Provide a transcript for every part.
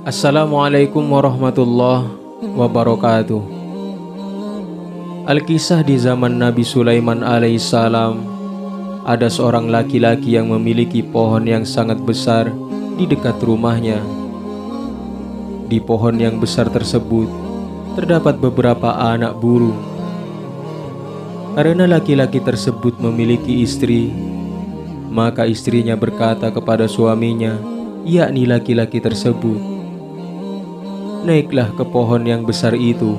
Assalamualaikum warahmatullahi wabarakatuh. Alkisah di zaman Nabi Sulaiman alaihissalam, ada seorang laki-laki yang memiliki pohon yang sangat besar di dekat rumahnya. Di pohon yang besar tersebut terdapat beberapa anak burung. Karena laki-laki tersebut memiliki istri, maka istrinya berkata kepada suaminya, yakni laki-laki tersebut, "Naiklah ke pohon yang besar itu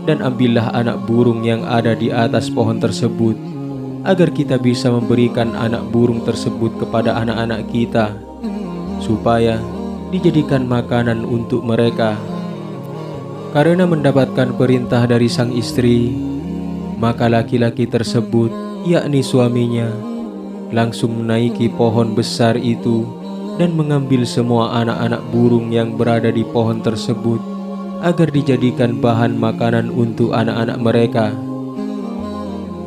dan ambillah anak burung yang ada di atas pohon tersebut, agar kita bisa memberikan anak burung tersebut kepada anak-anak kita, supaya dijadikan makanan untuk mereka." Karena mendapatkan perintah dari sang istri, maka laki-laki tersebut, yakni suaminya, langsung menaiki pohon besar itu dan mengambil semua anak-anak burung yang berada di pohon tersebut agar dijadikan bahan makanan untuk anak-anak mereka.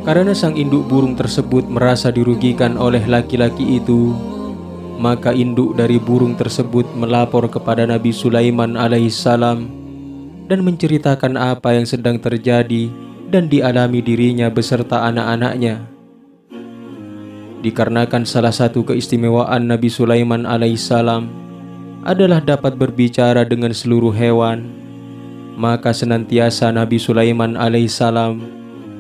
Karena sang induk burung tersebut merasa dirugikan oleh laki-laki itu, maka induk dari burung tersebut melapor kepada Nabi Sulaiman alaihissalam dan menceritakan apa yang sedang terjadi dan dialami dirinya beserta anak-anaknya. Dikarenakan salah satu keistimewaan Nabi Sulaiman alaihissalam adalah dapat berbicara dengan seluruh hewan, maka senantiasa Nabi Sulaiman alaihissalam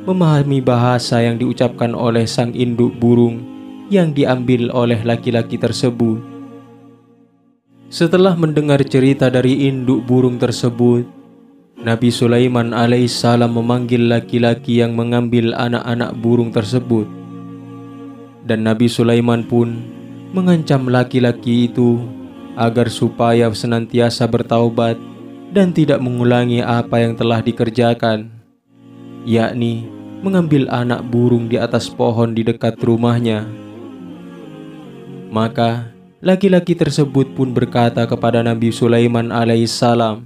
memahami bahasa yang diucapkan oleh sang induk burung yang diambil oleh laki-laki tersebut. Setelah mendengar cerita dari induk burung tersebut, Nabi Sulaiman alaihissalam memanggil laki-laki yang mengambil anak-anak burung tersebut. Dan Nabi Sulaiman pun mengancam laki-laki itu agar supaya senantiasa bertaubat dan tidak mengulangi apa yang telah dikerjakan, yakni mengambil anak burung di atas pohon di dekat rumahnya. Maka laki-laki tersebut pun berkata kepada Nabi Sulaiman alaihissalam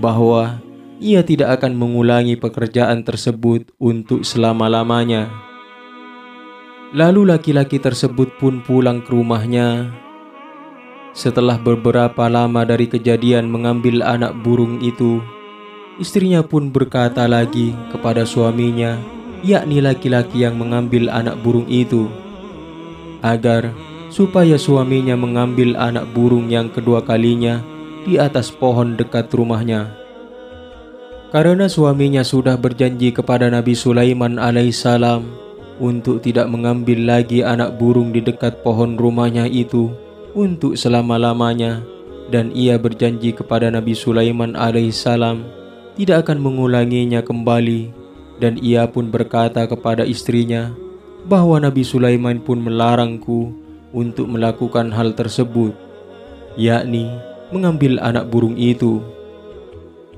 bahwa ia tidak akan mengulangi pekerjaan tersebut untuk selama-lamanya. Lalu laki-laki tersebut pun pulang ke rumahnya. Setelah beberapa lama dari kejadian mengambil anak burung itu, istrinya pun berkata lagi kepada suaminya, yakni laki-laki yang mengambil anak burung itu, agar supaya suaminya mengambil anak burung yang kedua kalinya di atas pohon dekat rumahnya. Karena suaminya sudah berjanji kepada Nabi Sulaiman alaihissalam untuk tidak mengambil lagi anak burung di dekat pohon rumahnya itu untuk selama-lamanya, dan ia berjanji kepada Nabi Sulaiman alaihissalam tidak akan mengulanginya kembali, dan ia pun berkata kepada istrinya bahwa Nabi Sulaiman pun melarangku untuk melakukan hal tersebut, yakni mengambil anak burung itu.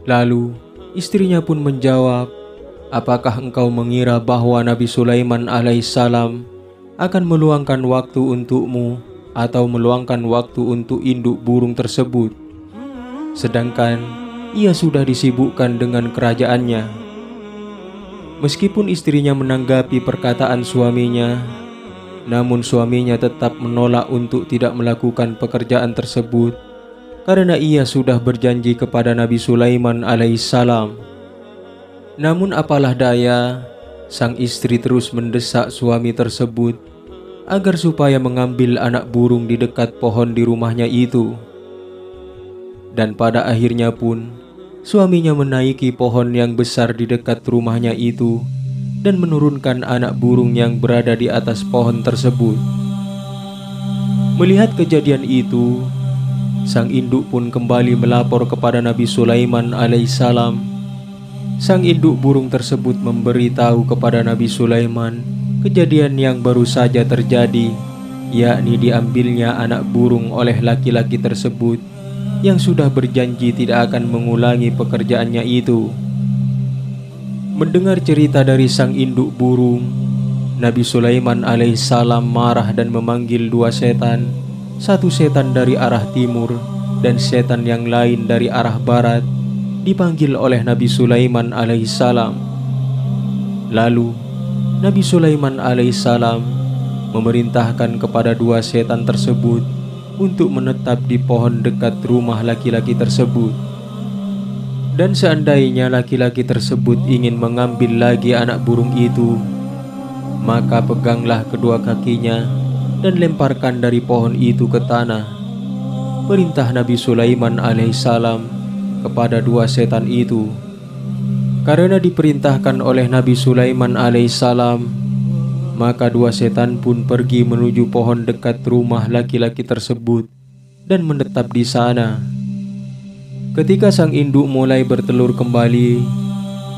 Lalu istrinya pun menjawab, "Apakah engkau mengira bahwa Nabi Sulaiman alaihissalam akan meluangkan waktu untukmu atau meluangkan waktu untuk induk burung tersebut, sedangkan ia sudah disibukkan dengan kerajaannya?" Meskipun istrinya menanggapi perkataan suaminya, namun suaminya tetap menolak untuk tidak melakukan pekerjaan tersebut karena ia sudah berjanji kepada Nabi Sulaiman alaihissalam. Namun apalah daya, sang istri terus mendesak suami tersebut agar supaya mengambil anak burung di dekat pohon di rumahnya itu. Dan pada akhirnya pun suaminya menaiki pohon yang besar di dekat rumahnya itu dan menurunkan anak burung yang berada di atas pohon tersebut. Melihat kejadian itu, sang induk pun kembali melapor kepada Nabi Sulaiman alaihissalam. Sang induk burung tersebut memberitahu kepada Nabi Sulaiman kejadian yang baru saja terjadi, yakni diambilnya anak burung oleh laki-laki tersebut yang sudah berjanji tidak akan mengulangi pekerjaannya itu. Mendengar cerita dari sang induk burung, Nabi Sulaiman alaihissalam marah dan memanggil dua setan, satu setan dari arah timur dan setan yang lain dari arah barat, dipanggil oleh Nabi Sulaiman alaihissalam. Lalu Nabi Sulaiman alaihissalam memerintahkan kepada dua setan tersebut untuk menetap di pohon dekat rumah laki-laki tersebut. Dan seandainya laki-laki tersebut ingin mengambil lagi anak burung itu, maka peganglah kedua kakinya dan lemparkan dari pohon itu ke tanah. Perintah Nabi Sulaiman alaihissalam kepada dua setan itu. Karena diperintahkan oleh Nabi Sulaiman alaihissalam, maka dua setan pun pergi menuju pohon dekat rumah laki-laki tersebut dan menetap di sana. Ketika sang induk mulai bertelur kembali,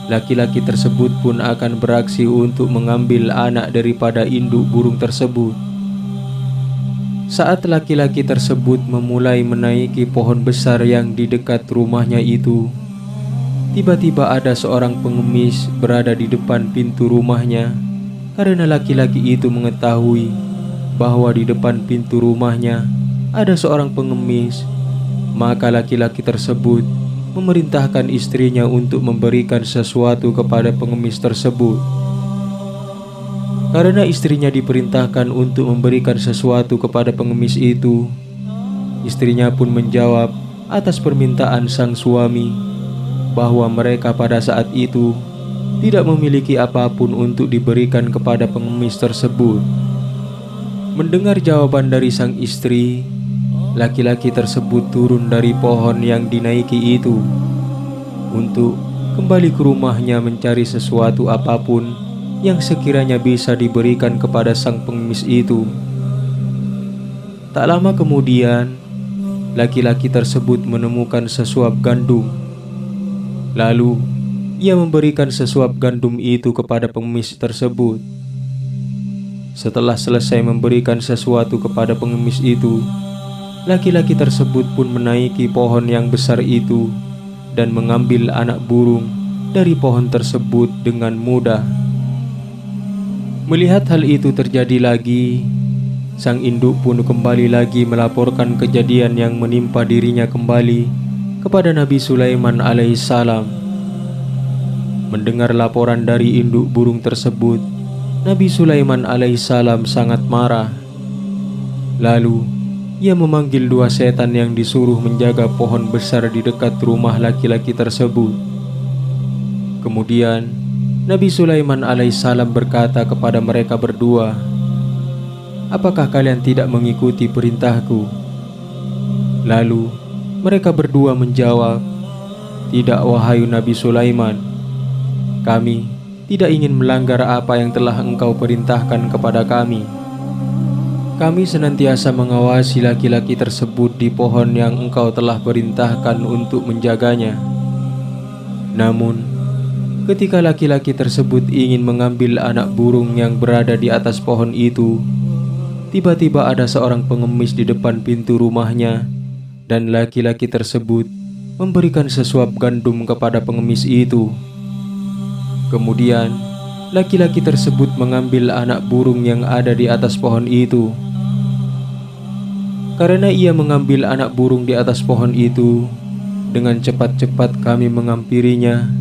laki-laki tersebut pun akan beraksi untuk mengambil anak daripada induk burung tersebut. Saat laki-laki tersebut memulai menaiki pohon besar yang di dekat rumahnya itu, tiba-tiba ada seorang pengemis berada di depan pintu rumahnya. Karena laki-laki itu mengetahui bahwa di depan pintu rumahnya ada seorang pengemis, maka laki-laki tersebut memerintahkan istrinya untuk memberikan sesuatu kepada pengemis tersebut. Karena istrinya diperintahkan untuk memberikan sesuatu kepada pengemis itu, istrinya pun menjawab atas permintaan sang suami bahwa mereka pada saat itu tidak memiliki apapun untuk diberikan kepada pengemis tersebut. Mendengar jawaban dari sang istri, laki-laki tersebut turun dari pohon yang dinaiki itu untuk kembali ke rumahnya mencari sesuatu apapun yang sekiranya bisa diberikan kepada sang pengemis itu. Tak lama kemudian, laki-laki tersebut menemukan sesuap gandum. Lalu, ia memberikan sesuap gandum itu kepada pengemis tersebut. Setelah selesai memberikan sesuatu kepada pengemis itu, laki-laki tersebut pun menaiki pohon yang besar itu dan mengambil anak burung dari pohon tersebut dengan mudah. Melihat hal itu terjadi lagi, sang induk pun kembali lagi melaporkan kejadian yang menimpa dirinya kembali kepada Nabi Sulaiman alaihissalam. Mendengar laporan dari induk burung tersebut, Nabi Sulaiman alaihissalam sangat marah. Lalu, ia memanggil dua setan yang disuruh menjaga pohon besar di dekat rumah laki-laki tersebut. Kemudian, Nabi Sulaiman alaihissalam berkata kepada mereka berdua, "Apakah kalian tidak mengikuti perintahku?" Lalu, mereka berdua menjawab, "Tidak, wahai Nabi Sulaiman. Kami tidak ingin melanggar apa yang telah engkau perintahkan kepada kami. Kami senantiasa mengawasi laki-laki tersebut di pohon yang engkau telah perintahkan untuk menjaganya." Namun, ketika laki-laki tersebut ingin mengambil anak burung yang berada di atas pohon itu, tiba-tiba ada seorang pengemis di depan pintu rumahnya, dan laki-laki tersebut memberikan sesuap gandum kepada pengemis itu. Kemudian, laki-laki tersebut mengambil anak burung yang ada di atas pohon itu. Karena ia mengambil anak burung di atas pohon itu, dengan cepat-cepat kami menghampirinya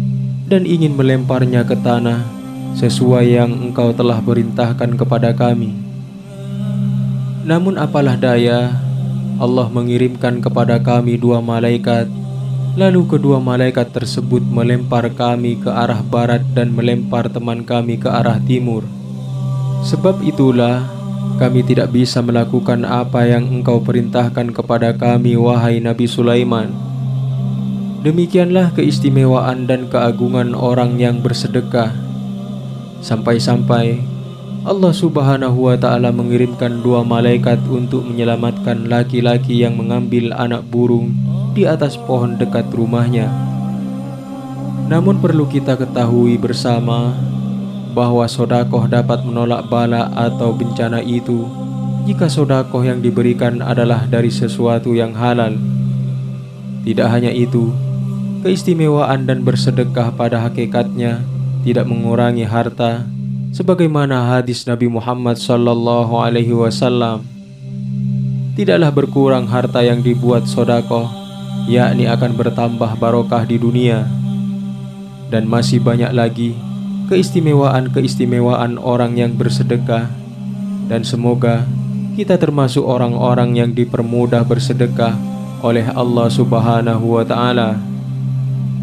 dan ingin melemparnya ke tanah sesuai yang engkau telah perintahkan kepada kami. Namun apalah daya, Allah mengirimkan kepada kami dua malaikat. Lalu kedua malaikat tersebut melempar kami ke arah barat dan melempar teman kami ke arah timur. Sebab itulah kami tidak bisa melakukan apa yang engkau perintahkan kepada kami, wahai Nabi Sulaiman. Demikianlah keistimewaan dan keagungan orang yang bersedekah. Sampai-sampai Allah Subhanahu wa Ta'ala mengirimkan dua malaikat untuk menyelamatkan laki-laki yang mengambil anak burung di atas pohon dekat rumahnya. Namun perlu kita ketahui bersama bahwa sodakoh dapat menolak bala atau bencana itu jika sodakoh yang diberikan adalah dari sesuatu yang halal. Tidak hanya itu, keistimewaan dan bersedekah pada hakikatnya tidak mengurangi harta, sebagaimana hadis Nabi Muhammad SAW. Tidaklah berkurang harta yang dibuat sodakoh, yakni akan bertambah barokah di dunia. Dan masih banyak lagi keistimewaan-keistimewaan orang yang bersedekah. Dan semoga kita termasuk orang-orang yang dipermudah bersedekah oleh Allah Subhanahu wa Ta'ala.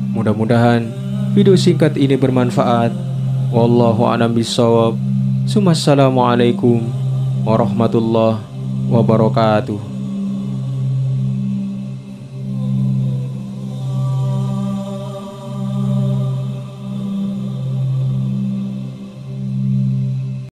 Mudah-mudahan video singkat ini bermanfaat. Wallahu a'lam bishawab. Assalamualaikum warahmatullahi wabarakatuh.